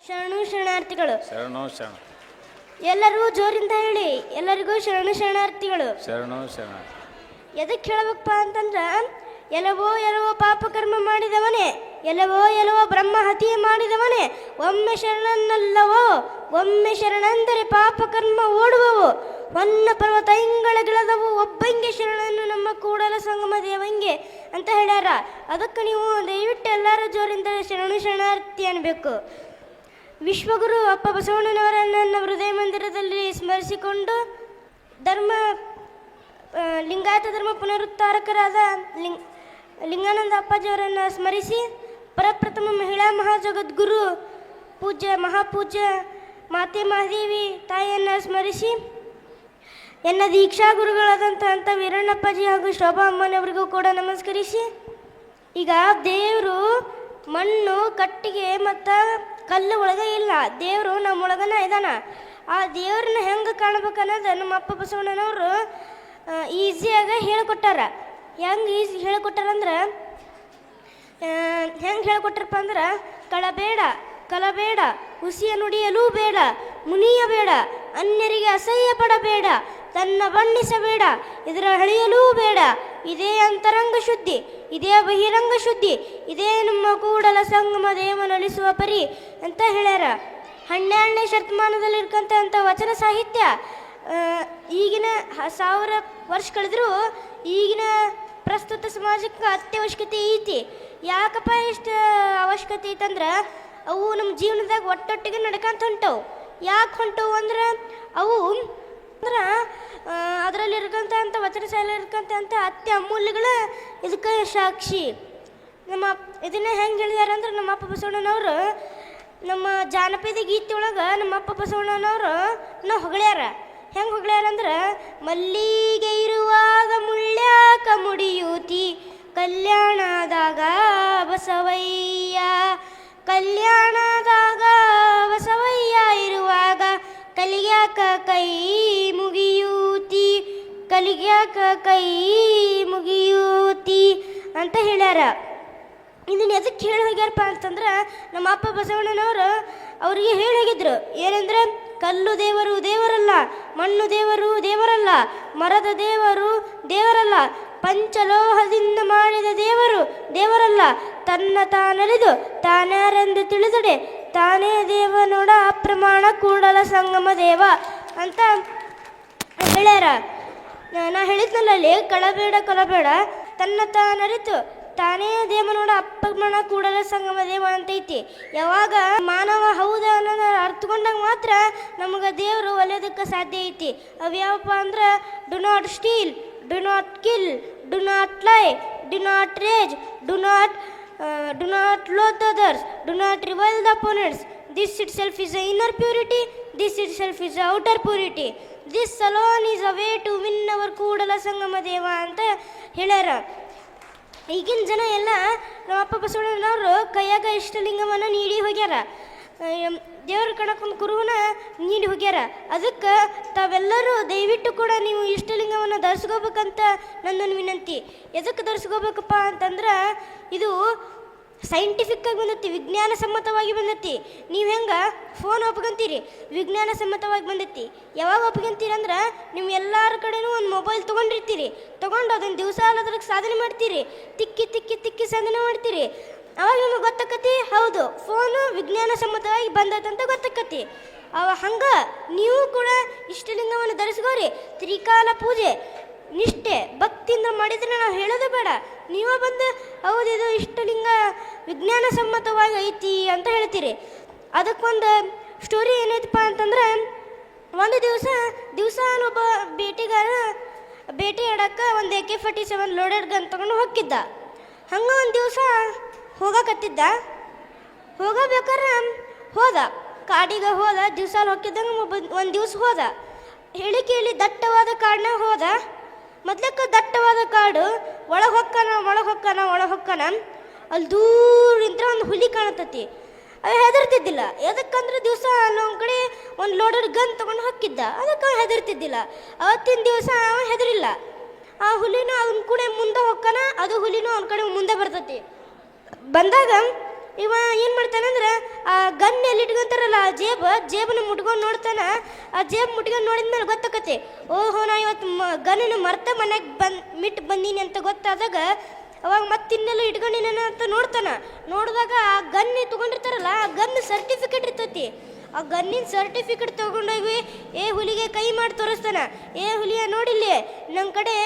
ಶರಣು ಶರಣಾರ್ಥಿಗಳು. ಶರಣು ಶರಣ. ಎಲ್ಲರೂ ಜೋರಿಂದ ಹೇಳಿ, ಎಲ್ಲರಿಗೂ ಶರಣು ಶರಣಾರ್ಥಿಗಳು. ಶರಣು ಶರಣ. ಎದಕ್ಕೆ ಹೇಳಬೇಕಪ್ಪ ಅಂತಂದ್ರ, ಎಲ್ಲವೋ ಎಲ್ಲವೋ ಪಾಪ ಕರ್ಮ ಮಾಡಿದವನೇ, ಎಲ್ಲವೋ ಎಲ್ಲವೋ ಬ್ರಹ್ಮ ಹತ್ಯೆ ಮಾಡಿದವನೇ, ಒಮ್ಮೆ ಶರಣನ್ನಲ್ಲವೋ, ಒಮ್ಮೆ ಶರಣಂದರೆ ಪಾಪ ಕರ್ಮ ಓಡುವವು, ಹೊನ್ನ ಪರ್ವತ ಇಂಗಳ ಗಿಳದವು, ಒಬ್ಬಂಗೆ ಶರಣನ್ನು ನಮ್ಮ ಕೂಡಲ ಸಂಗಮ ದೇವಂಗೆ ಅಂತ ಹೇಳ್ಯಾರ. ಅದಕ್ಕೆ ನೀವು ದಯವಿಟ್ಟು ಎಲ್ಲರೂ ಜೋರಿಂದ ಶರಣು ಶರಣಾರ್ಥಿ ಅನ್ಬೇಕು. ವಿಶ್ವಗುರು ಅಪ್ಪ ಬಸವಣ್ಣನವರನ್ನು ನನ್ನ ಹೃದಯ ಮಂದಿರದಲ್ಲಿ ಸ್ಮರಿಸಿಕೊಂಡು ಲಿಂಗಾಯತ ಧರ್ಮ ಪುನರುದ್ಧಾರಕರಾದ ಲಿಂಗಾನಂದ ಅಪ್ಪಾಜಿಯವರನ್ನು ಸ್ಮರಿಸಿ, ಪ್ರಪ್ರಥಮ ಮಹಿಳಾ ಮಹಾಜಗದ್ಗುರು ಮಹಾಪೂಜ್ಯ ಮಾತೆ ಮಹಾದೇವಿ ತಾಯಿಯನ್ನು ಸ್ಮರಿಸಿ, ಎನ್ನ ದೀಕ್ಷಾ ಗುರುಗಳಾದಂಥ ವೀರಣ್ಣಪ್ಪಾಜಿ ಹಾಗೂ ಶೋಭಾ ಅಮ್ಮನವರಿಗೂ ಕೂಡ ನಮಸ್ಕರಿಸಿ, ಈಗ ದೇವರು ಮಣ್ಣು ಕಟ್ಟಿಗೆ ಮತ್ತು ಕಲ್ಲು ಒಳಗೆ ಇಲ್ಲ, ದೇವರು ನಮ್ಮೊಳಗನ ಇದ್ದಾನ. ಆ ದೇವ್ರನ್ನ ಹೆಂಗೆ ಕಾಣ್ಬೇಕನ್ನೋದು ನಮ್ಮ ಅಪ್ಪ ಬಸವಣ್ಣನವರು ಈಸಿಯಾಗಿ ಹೇಳಿಕೊಟ್ಟಾರ. ಹೆಂಗೆ ಈಸಿ ಹೇಳಿಕೊಟ್ಟಾರಂದ್ರೆ, ಹೆಂಗೆ ಹೇಳಿಕೊಟ್ರಪ್ಪ ಅಂದ್ರೆ, ಕಲಬೇಡ, ಹುಸಿಯ ನುಡಿಯಲೂ ಬೇಡ, ಮುನಿಯಬೇಡ, ಅನ್ಯರಿಗೆ ಅಸಹ್ಯ ಪಡಬೇಡ, ತನ್ನ ಬಣ್ಣಿಸಬೇಡ, ಇದರ ಹಳಿಯಲೂ ಬೇಡ, ಇದೇ ಅಂತರಂಗ ಶುದ್ಧಿ, ಇದೇ ಬಹಿರಂಗ ಶುದ್ಧಿ, ಇದೇ ನಮ್ಮ ಕೂಡಲ ಸಂಗಮ ದೇವನೊಲಿಸುವ ಪರಿ ಅಂತ ಹೇಳ್ಯಾರ. 12ನೇ ಶತಮಾನದಲ್ಲಿರ್ತಕ್ಕಂಥ ವಚನ ಸಾಹಿತ್ಯ ಈಗಿನ 1000 ವರ್ಷ ಕಳೆದರೂ ಈಗಿನ ಪ್ರಸ್ತುತ ಸಮಾಜಕ್ಕೆ ಅತ್ಯವಶ್ಯಕತೆ ಐತಿ. ಯಾಕಪ್ಪ ಇಷ್ಟು ಅವಶ್ಯಕತೆ ಐತಂದ್ರೆ, ಅವು ನಮ್ಮ ಜೀವನದಾಗ ಒಟ್ಟೊಟ್ಟಿಗೆ ನಡ್ಕಂತ ಹೊಂಟವು. ಯಾಕೆ ಹೊಂಟವು ಅಂದ್ರೆ, ಅವು ಅಂದ್ರೆ ಅದರಲ್ಲಿರ್ತಕ್ಕಂಥ ವಚನ ಶಾಲೆಯಲ್ಲಿರ್ತಕ್ಕಂಥ ಅತ್ಯಮೂಲ್ಯಗಳ ಇದಕ್ಕೆ ಸಾಕ್ಷಿ. ಇದನ್ನೇ ಹೆಂಗೆ ಹೇಳಿದಾರೆ ಅಂದ್ರೆ, ನಮ್ಮ ಅಪ್ಪ ಬಸವಣ್ಣನವರು ನಮ್ಮ ಜಾನಪದ ಗೀತೆ ಒಳಗೆ ನಮ್ಮ ಅಪ್ಪ ಬಸವಣ್ಣನವರು ಹೊಗಳ್ಯಾರ. ಹೆಂಗೆ ಹೊಗಳ್ಯಾರ ಅಂದ್ರೆ, ಮಲ್ಲಿಗೆ ಇರುವಾಗ ಮುಳ್ಳ್ಯಾಕ ಮುಡಿಯೂತಿ, ಕಲ್ಯಾಣದಾಗ ಬಸವಯ್ಯ, ಕಲ್ಯಾಣದಾಗ ಬಸವಯ್ಯ ಇರುವಾಗ ಕಲಿಗ್ಯಾಕ ಕೈ ಮುಗಿಯೂತಿ, ಕಲಿಗ್ಯಾಕ ಕೈ ಮುಗಿಯೂತಿ ಅಂತ ಹೇಳ್ಯಾರ. ಇದನ್ನ ಎದಕ್ಕೆ ಹೇಳಿ ಹೋಗ್ಯಾರಪ್ಪ ಅಂತಂದ್ರೆ, ನಮ್ಮ ಅಪ್ಪ ಬಸವಣ್ಣನವರು ಅವರಿಗೆ ಹೇಳಿ ಹೋಗಿದ್ರು. ಏನಂದ್ರೆ, ಕಲ್ಲು ದೇವರು ದೇವರಲ್ಲ, ಮಣ್ಣು ದೇವರು ದೇವರಲ್ಲ, ಮರದ ದೇವರು ದೇವರಲ್ಲ, ಪಂಚಲೋಹದಿಂದ ಮಾಡಿದ ದೇವರು ದೇವರಲ್ಲ, ತನ್ನ ತಾನರಿದು ತಾನ್ಯಾರೆಂದು ತಿಳಿದಡೆ ತಾನೇ ದೇವನೋಡ ಅಪ್ರಮಾಣ ಕೂಡಲ ಸಂಗಮ ದೇವ ಅಂತ ಹೇಳ್ಯಾರ. ನಾ ಹೇಳಿದ್ನಲ್ಲಲ್ಲಿ ಕಲಬೇಡ, ತನ್ನ ತಾನರಿತು ತಾನೇ ದೇವನೋಡ ಅಪ್ರಮಾಣ ಕೂಡಲ ಸಂಗಮ ದೇವ ಅಂತೈತಿ. ಯಾವಾಗ ಮಾನವ ಹೌದ ಅನ್ನೋದು ಅರ್ಥಕೊಂಡಾಗ ಮಾತ್ರ ನಮಗೆ ದೇವರು ಒಲಿಯೋದಕ್ಕೆ ಸಾಧ್ಯ ಐತಿ. ಅವು ಯಾವಪ್ಪ ಅಂದ್ರೆ, do not steal, do not kill, do not lie, do not rage, do not loathe others, do not revile the opponents. This itself is the inner purity, this itself is the outer purity. This alone is a way to win our Kudala Sangama Deva ಅಂತ ಹೇಳ್ಯಾರ. ಈಗಿನ ಜನ ಎಲ್ಲ ನಮ್ಮ ಅಪ್ಪ ಬಸವಣ್ಣನವರು ಕೈಯಾಗ ಇಷ್ಟಲಿಂಗವನ್ನು ನೀಡಿ ಹೋಗ್ಯಾರ, ದೇವ್ರ ಕಣಕ್ಕೊಂದು ಕುರುವನ ನೀಡಿ ಹೋಗ್ಯಾರ. ಅದಕ್ಕೆ ತಾವೆಲ್ಲರೂ ದಯವಿಟ್ಟು ಕೂಡ ನೀವು ಇಷ್ಟಲಿಂಗವನ್ನು ಧರಿಸ್ಕೋಬೇಕಂತ ನನ್ನೊಂದು ವಿನಂತಿ. ಎದಕ್ಕೆ ಧರಿಸ್ಕೋಬೇಕಪ್ಪ ಅಂತಂದ್ರೆ, ಇದು ಸೈಂಟಿಫಿಕ್ಕಾಗಿ ಬಂದೈತಿ, ವಿಜ್ಞಾನ ಸಮ್ಮತವಾಗಿ ಬಂದೈತಿ. ನೀವು ಹೆಂಗೆ ಫೋನ್ ಒಪ್ಕೊಂತೀರಿ, ವಿಜ್ಞಾನ ಸಮ್ಮತವಾಗಿ ಬಂದೈತಿ. ಯಾವಾಗ ಒಪ್ಕೊಂತೀರಿ ಅಂದ್ರೆ, ನೀವು ಎಲ್ಲರ ಕಡೆನೂ ಒಂದು ಮೊಬೈಲ್ ತೊಗೊಂಡಿರ್ತೀರಿ, ತೊಗೊಂಡು ಅದನ್ನು ದಿವಸ ಅಲ್ಲದ್ರಿಗೆ ಸಾಧನೆ ಮಾಡ್ತೀರಿ, ತಿಕ್ಕಿ ಸಾಧನೆ ಮಾಡ್ತೀರಿ. ಅವಾಗ ನಿಮಗೆ ಗೊತ್ತಾಕತಿ, ಹೌದು ಫೋನು ವಿಜ್ಞಾನ ಸಮ್ಮತವಾಗಿ ಬಂದೈತಂತ ಗೊತ್ತಾಕತಿ. ಹಂಗೆ ನೀವು ಕೂಡ ಇಷ್ಟಲಿಂಗವನ್ನು ಧರಿಸ್ಕೋರಿ. ತ್ರಿಕಾಲ ಪೂಜೆ ನಿಷ್ಠೆ ಭಕ್ತಿಯಿಂದ ಮಾಡಿದರೆ ನಾವು ಹೇಳೋದು ಬೇಡ, ನೀವೇ ಬಂದು ಹೌದಿದು ಇಷ್ಟಲಿಂಗ ವಿಜ್ಞಾನ ಸಮ್ಮತವಾಗಿ ಐತಿ ಅಂತ ಹೇಳ್ತೀರಿ. ಅದಕ್ಕೊಂದು ಸ್ಟೋರಿ ಏನೈತಪ್ಪ ಅಂತಂದ್ರೆ, ಒಂದು ದಿವಸ ಒಬ್ಬ ಬೇಟೆಗಾರ ಬೇಟೆ ಆಡೋಕ್ಕೆ ಒಂದು AK-47 ಲೋಡೆಡ್ ಗನ್ ತೊಗೊಂಡು ಹೋಗಿದ್ದ. ಹಂಗೆ ಒಂದು ದಿವಸ ಹೋಗಬೇಕಾದ್ರೆ ಹೋದ, ಕಾಡಿಗೆ ಹೋದ. ದಿವಸ ಹೋಗಿದ್ದಂಗೆ ಒಂದು ದಿವಸ ಹೋದ, ಹೇಳಿ ದಟ್ಟವಾದ ಕಾಡನ್ನ ಹೋದ. ಮೊದ್ಲಕ್ಕೆ ದಟ್ಟವಾದ ಕಾಡು, ಒಳಗೆ ಹೊಕ್ಕನ ಅಲ್ಲಿ ದೂರಿಂದ ಒಂದು ಹುಲಿ ಕಾಣತತಿ. ಅವ ಹೆದರ್ತಿದ್ದಿಲ್ಲ. ಎದಕ್ಕಂದ್ರೆ ದಿವಸ ಅಲ್ಲೊಂದು ಕಡೆ ಒಂದು ಲೋಡೆಡ್ ಗನ್ ತೊಗೊಂಡು ಹೋಗಿದ್ದ, ಅದಕ್ಕೆ ಅವ ಹೆದರ್ತಿದ್ದಿಲ್ಲ. ಅವತ್ತಿನ ದಿವಸ ಅವ ಹೆದರಿಲ್ಲ. ಆ ಹುಲಿನೂ ಅವನ ಕೂಡ ಮುಂದೆ ಹೊಕ್ಕನ, ಅದು ಹುಲಿನೂ ಅವನ ಕಡೆ ಮುಂದೆ ಬರ್ತತಿ. ಬಂದಾಗ ಇವ ಏನು ಮಾಡ್ತಾನಂದ್ರೆ ಆ ಗನ್ ಎಲ್ಲಿ ಇಟ್ಕೊಂತಾರಲ್ಲ ಆ ಜೇಬನ್ನು ಮುಟ್ಕೊಂಡು ನೋಡ್ತಾನ. ಆ ಜೇಬ್ ಮುಟ್ಕೊಂಡು ನೋಡಿದ್ಮೇಲೆ ಗೊತ್ತಾಕತಿ, ಓಹೋ ನಾ ಇವತ್ತು ಗನ್ನನ್ನು ಮರ್ತ ಮನೆಗೆ ಮಿಟ್ಟು ಬಂದೀನಿ ಅಂತ ಗೊತ್ತಾದಾಗ ಅವಾಗ ಮತ್ತಿನ್ನೆಲ್ಲ ಇಟ್ಕೊಂಡಿನ ಅಂತ ನೋಡ್ತಾನ. ನೋಡಿದಾಗ ಆ ಗನ್ ತೊಗೊಂಡಿರ್ತಾರಲ್ಲ ಆ ಗನ್ ಸರ್ಟಿಫಿಕೇಟ್ ಇರ್ತೈತಿ. ಆ ಗನ್ನಿನ ಸರ್ಟಿಫಿಕೇಟ್ ತೊಗೊಂಡೋಗಿ ಹುಲಿಗೆ ಕೈ ಮಾಡಿ ತೋರಿಸ್ತಾನ. ಹುಲಿಯ ನೋಡಿಲ್ಲಿ ನಮ್ಮ ಕಡೆ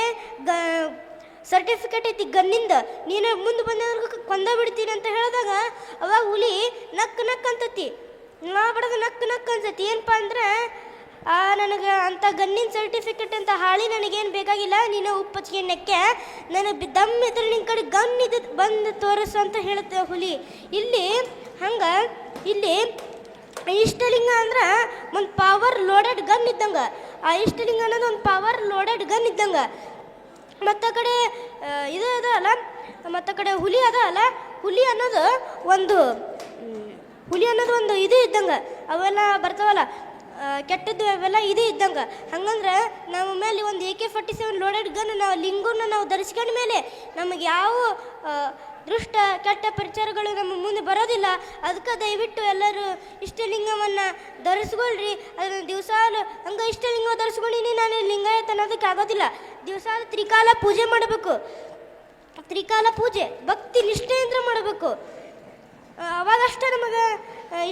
ಸರ್ಟಿಫಿಕೇಟ್ ಐತಿ ಗನ್ನಿಂದ, ನೀನು ಮುಂದೆ ಬಂದವ್ರಿಗೆ ಕೊಂದ ಬಿಡ್ತೀನಿ ಅಂತ ಹೇಳಿದಾಗ ಅವಾಗ ಹುಲಿ ನಕ್ ಅಂತತಿ. ನಾ ಬಡದ ನಕ್ ಅನ್ಸತಿ. ಏನಪ್ಪ ಅಂದ್ರೆ ನನಗೆ ಅಂಥ ಗನ್ನಿನ ಸರ್ಟಿಫಿಕೇಟ್ ಅಂತ ಹಾಳಿ ನನಗೇನು ಬೇಕಾಗಿಲ್ಲ, ನೀನು ಉಪ್ಪಚ್ಗೆ ನೆಕ್ಕೆ ನನಗೆ ದಮ್ ಇದ್ರೆ ನಿನ್ನ ಕಡೆ ಗನ್ ಇದು ಬಂದು ತೋರಿಸು ಅಂತ ಹೇಳುತ್ತೆ ಹುಲಿ. ಇಲ್ಲಿ ಹಂಗೆ ಇಲ್ಲಿ ಇಷ್ಟಲಿಂಗ ಅಂದ್ರೆ ಒಂದು ಪವರ್ ಲೋಡೆಡ್ ಗನ್ ಇದ್ದಂಗೆ. ಆ ಇಷ್ಟಲಿಂಗ ಅನ್ನೋದು ಒಂದು ಪವರ್ ಲೋಡೆಡ್ ಗನ್ ಇದ್ದಂಗೆ. ಮತ್ತು ಆ ಕಡೆ ಇದು ಅದ ಅಲ್ಲ, ಮತ್ತು ಆ ಕಡೆ ಹುಲಿ ಅದ ಅಲ್ಲ, ಹುಲಿ ಅನ್ನೋದು ಒಂದು ಇದು ಇದ್ದಂಗೆ. ಅವೆಲ್ಲ ಬರ್ತಾವಲ್ಲ ಕೆಟ್ಟದ್ದು, ಅವೆಲ್ಲ ಇದು ಇದ್ದಂಗೆ. ಹಂಗಂದ್ರೆ ನಮ್ಮ ಮೇಲೆ ಒಂದು AK-47 ಲೋಡೆಡ್ ಗನ್ ನಾವು ಲಿಂಗನ್ನ ನಾವು ಧರಿಸ್ಕೊಂಡ ಮೇಲೆ ನಮಗೆ ಯಾವ ದೃಷ್ಟ ಕೆಟ್ಟ ಪರಿಚಾರಗಳು ನಮ್ಮ ಮುಂದೆ ಬರೋದಿಲ್ಲ. ಅದಕ್ಕೆ ದಯವಿಟ್ಟು ಎಲ್ಲರೂ ಇಷ್ಟಲಿಂಗವನ್ನು ಧರಿಸ್ಕೊಳ್ರಿ. ಅದನ್ನು ದಿವಸಾಲು ಹಂಗೆ ಇಷ್ಟಲಿಂಗ ಧರಿಸ್ಕೊಂಡಿನಿ ನಾನು ಲಿಂಗಾಯತ ಅನ್ನೋದಕ್ಕೆ ಆಗೋದಿಲ್ಲ. ದಿವಸಾಲು ತ್ರಿಕಾಲ ಪೂಜೆ ಮಾಡಬೇಕು. ತ್ರಿಕಾಲ ಪೂಜೆ ಭಕ್ತಿ ನಿಷ್ಠೆಯಿಂದ ಮಾಡಬೇಕು. ಅವಾಗಷ್ಟೇ ನಮಗೆ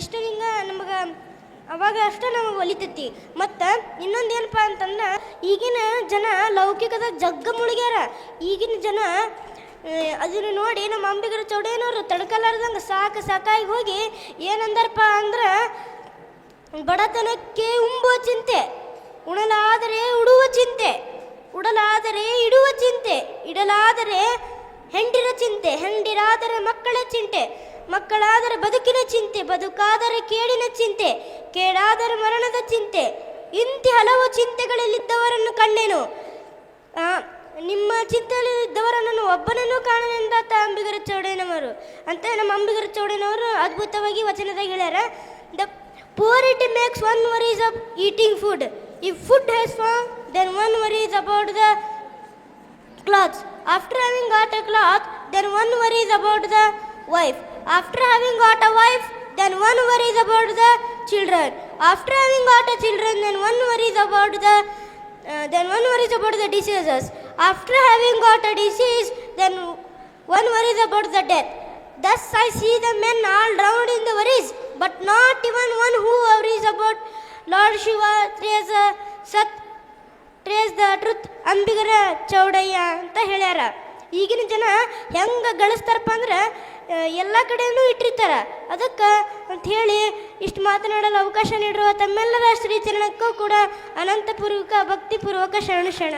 ಇಷ್ಟಲಿಂಗ ಅವಾಗ ಅಷ್ಟೇ ನಮಗೆ ಒಲಿತೈತಿ. ಮತ್ತು ಇನ್ನೊಂದು ಏನಪ್ಪ ಅಂತಂದ್ರೆ ಈಗಿನ ಜನ ಲೌಕಿಕದ ಜಗ್ಗ ಮುಳುಗ್ಯಾರ. ಈಗಿನ ಜನ ಅದನ್ನು ನೋಡಿ ನಮ್ಮ ಅಂಬಿಗರ ಚೌಡಯ್ಯನವರು ತಡ್ಕಲಾರ್ದಂಗೆ ಸಾಕಾಗಿ ಹೋಗಿ ಏನಂದಾರಪ್ಪ ಅಂದ್ರೆ, ಬಡತನಕ್ಕೆ ಉಂಬುವ ಚಿಂತೆ, ಉಣಲಾದರೆ ಉಡುವ ಚಿಂತೆ, ಉಡಲಾದರೆ ಇಡುವ ಚಿಂತೆ, ಇಡಲಾದರೆ ಹೆಂಡಿರ ಚಿಂತೆ, ಹೆಂಡಿರಾದರೆ ಮಕ್ಕಳ ಚಿಂತೆ, ಮಕ್ಕಳಾದರೆ ಬದುಕಿನ ಚಿಂತೆ, ಬದುಕಾದರೆ ಕೇಡಿನ ಚಿಂತೆ, ಕೇಡಾದರೆ ಮರಣದ ಚಿಂತೆ, ಇಂತಿ ಹಲವು ಚಿಂತೆಗಳಲ್ಲಿದ್ದವರನ್ನು ಕಂಡೆನು. ನಿಮ್ಮ ಚಿಂತೆಯಲ್ಲಿದ್ದವರನ್ನು ಒಬ್ಬನನ್ನು ಕಾಣನೆಂದಾತ ಅಂಬಿಗರ ಚೌಡಯ್ಯನವರು ಅಂತ ನಮ್ಮ ಅಂಬಿಗರ ಚೌಡಯ್ಯನವರು ಅದ್ಭುತವಾಗಿ ವಚನದಾಗ ಹೇಳ್ಯಾರ. The poverty makes one worries of eating food. If food has form then one worries about the clothes. After having got a cloth, then one worries about the wife. After having got a wife, then one worries about the children. After having got a children, then one worries about the diseases. After having got a disease, then one worries about the death. Thus I see the men all drowned in the worries, but not even one who worries about Lord Shiva trace the truth. Ambigara Chowdaiah ಅಂತ ಹೇಳ್ಯಾರ. ಈಗಿನ ಜನ ಹೆಂಗೆ ಗಳಿಸ್ತಾರಪ್ಪ ಅಂದ್ರೆ ಎಲ್ಲ ಕಡೆಯೂ ಇಟ್ಟಿರ್ತಾರ. ಅದಕ್ಕೆ ಅಂಥೇಳಿ ಇಷ್ಟು ಮಾತನಾಡಲು ಅವಕಾಶ ನೀಡಿರುವ ತಮ್ಮೆಲ್ಲರ ಶ್ರೀಚರಣಕ್ಕೂ ಕೂಡ ಅನಂತಪೂರ್ವಕ ಭಕ್ತಿಪೂರ್ವಕ ಶರಣ.